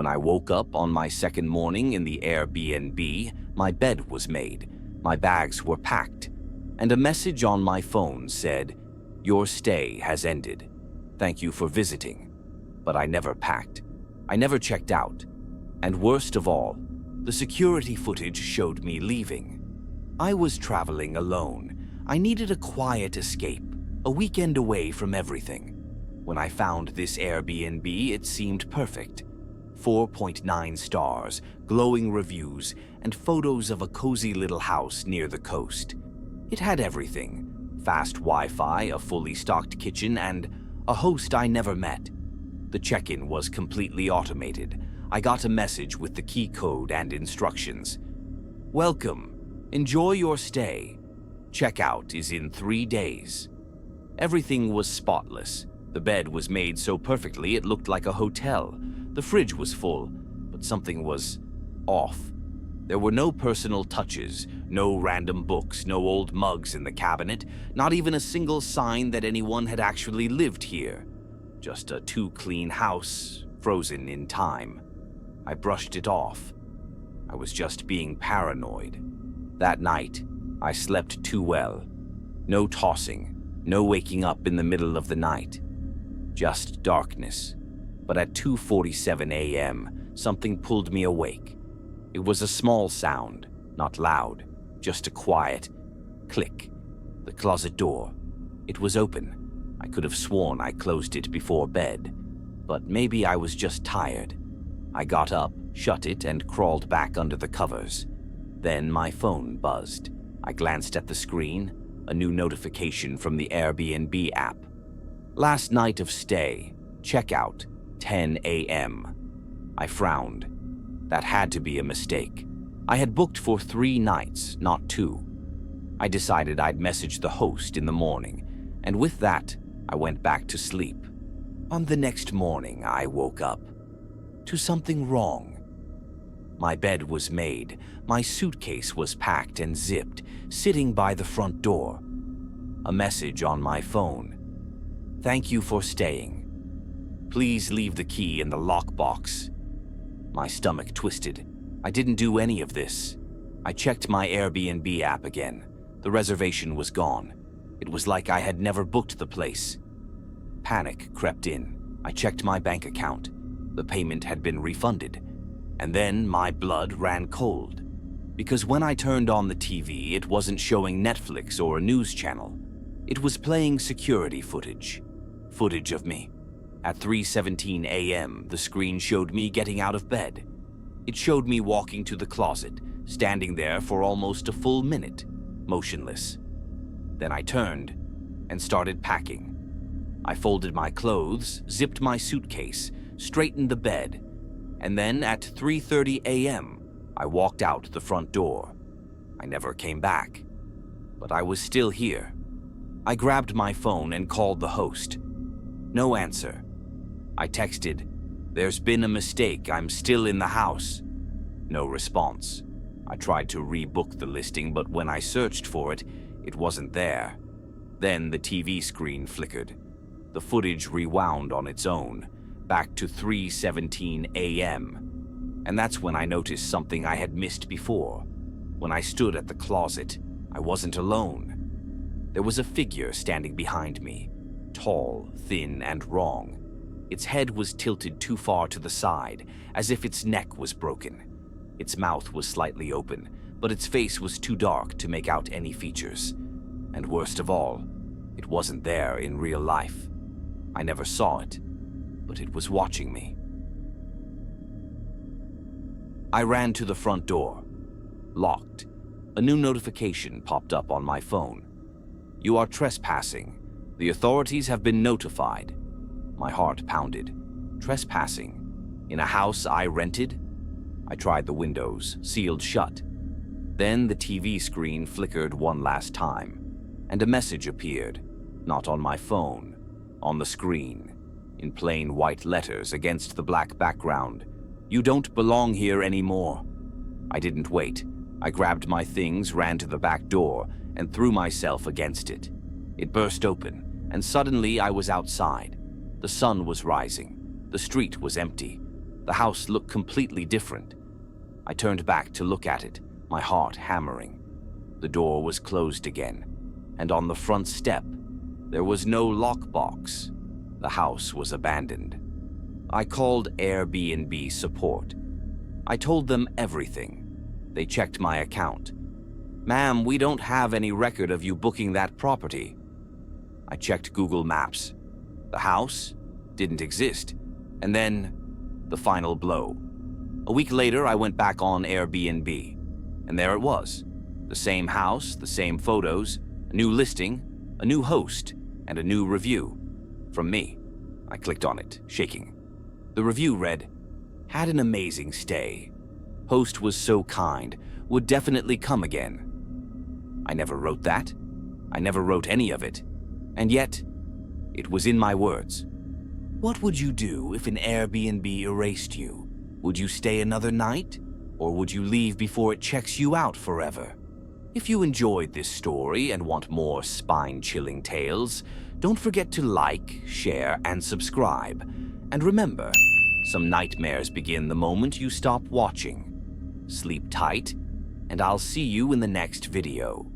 When I woke up on my second morning in the Airbnb, my bed was made, my bags were packed, and a message on my phone said, "Your stay has ended. Thank you for visiting." But I never packed. I never checked out. And worst of all, the security footage showed me leaving. I was traveling alone. I needed a quiet escape, a weekend away from everything. When I found this Airbnb, it seemed perfect. 4.9 stars, glowing reviews, and photos of a cozy little house near the coast. It had everything: fast Wi-Fi, a fully stocked kitchen, and a host I never met. The check-in was completely automated. I got a message with the key code and instructions. "Welcome. Enjoy your stay. Checkout is in 3 days." Everything was spotless. The bed was made so perfectly it looked like a hotel. The fridge was full, but something was off. There were no personal touches, no random books, no old mugs in the cabinet, not even a single sign that anyone had actually lived here. Just a too-clean house, frozen in time. I brushed it off. I was just being paranoid. That night, I slept too well. No tossing, no waking up in the middle of the night. Just darkness. But at 2:47 a.m., something pulled me awake. It was a small sound, not loud, just a quiet click. The closet door. It was open. I could have sworn I closed it before bed, but maybe I was just tired. I got up, shut it, and crawled back under the covers. Then my phone buzzed. I glanced at the screen, a new notification from the Airbnb app. Last night of stay, checkout, 10 a.m. I frowned. That had to be a mistake. I had booked for 3 nights, not 2. I decided I'd message the host in the morning, and with that, I went back to sleep. On the next morning, I woke up to something wrong. My bed was made, my suitcase was packed and zipped, sitting by the front door. A message on my phone. "Thank you for staying. Please leave the key in the lockbox." My stomach twisted. I didn't do any of this. I checked my Airbnb app again. The reservation was gone. It was like I had never booked the place. Panic crept in. I checked my bank account. The payment had been refunded. And then my blood ran cold. Because when I turned on the TV, it wasn't showing Netflix or a news channel. It was playing security footage. Footage of me. At 3:17 a.m., the screen showed me getting out of bed. It showed me walking to the closet, standing there for almost a full minute, motionless. Then I turned and started packing. I folded my clothes, zipped my suitcase, straightened the bed, and then at 3:30 a.m., I walked out the front door. I never came back, but I was still here. I grabbed my phone and called the host. No answer. I texted, "There's been a mistake, I'm still in the house." No response. I tried to rebook the listing, but when I searched for it, it wasn't there. Then the TV screen flickered. The footage rewound on its own, back to 3:17 a.m. And that's when I noticed something I had missed before. When I stood at the closet, I wasn't alone. There was a figure standing behind me, tall, thin, and wrong. Its head was tilted too far to the side, as if its neck was broken. Its mouth was slightly open, but its face was too dark to make out any features. And worst of all, it wasn't there in real life. I never saw it, but it was watching me. I ran to the front door. Locked. A new notification popped up on my phone. "You are trespassing. The authorities have been notified." My heart pounded. Trespassing? In a house I rented? I tried the windows, sealed shut. Then the TV screen flickered one last time, and a message appeared, not on my phone, on the screen, in plain white letters against the black background. "You don't belong here anymore." I didn't wait. I grabbed my things, ran to the back door, and threw myself against it. It burst open, and suddenly I was outside. The sun was rising. The street was empty. The The house looked completely different. I turned back to look at it, my heart hammering. The door was closed again, and on the front step, there was no lockbox. The house was abandoned. I called Airbnb support. I told them everything. They checked my account. "Ma'am, we don't have any record of you booking that property." I checked Google Maps. The house didn't exist. And then, the final blow. A week later, I went back on Airbnb, and there it was. The same house, the same photos, a new listing, a new host, and a new review. From me. I clicked on it, shaking. The review read, "Had an amazing stay. Host was so kind, would definitely come again." I never wrote that. I never wrote any of it. And yet, it was in my words. What would you do if an Airbnb erased you? Would you stay another night? Or would you leave before it checks you out forever? If you enjoyed this story and want more spine-chilling tales, don't forget to like, share, and subscribe. And remember, some nightmares begin the moment you stop watching. Sleep tight, and I'll see you in the next video.